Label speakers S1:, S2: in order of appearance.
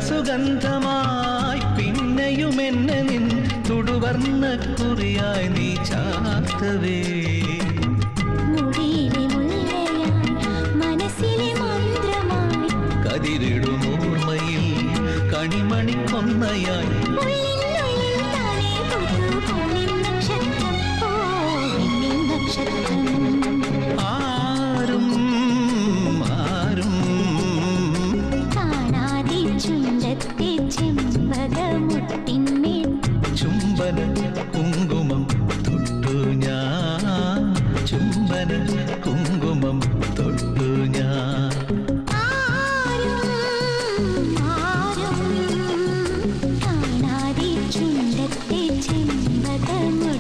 S1: സുഗന്ധമായി പിന്നെയും എന്നെ നിൻ തുടുവർണ്ണ കുറിയായി നീ ചാർത്തവേ കതിരിടും ഓർമ്മയിൽ കണിമണി കൊന്നയായി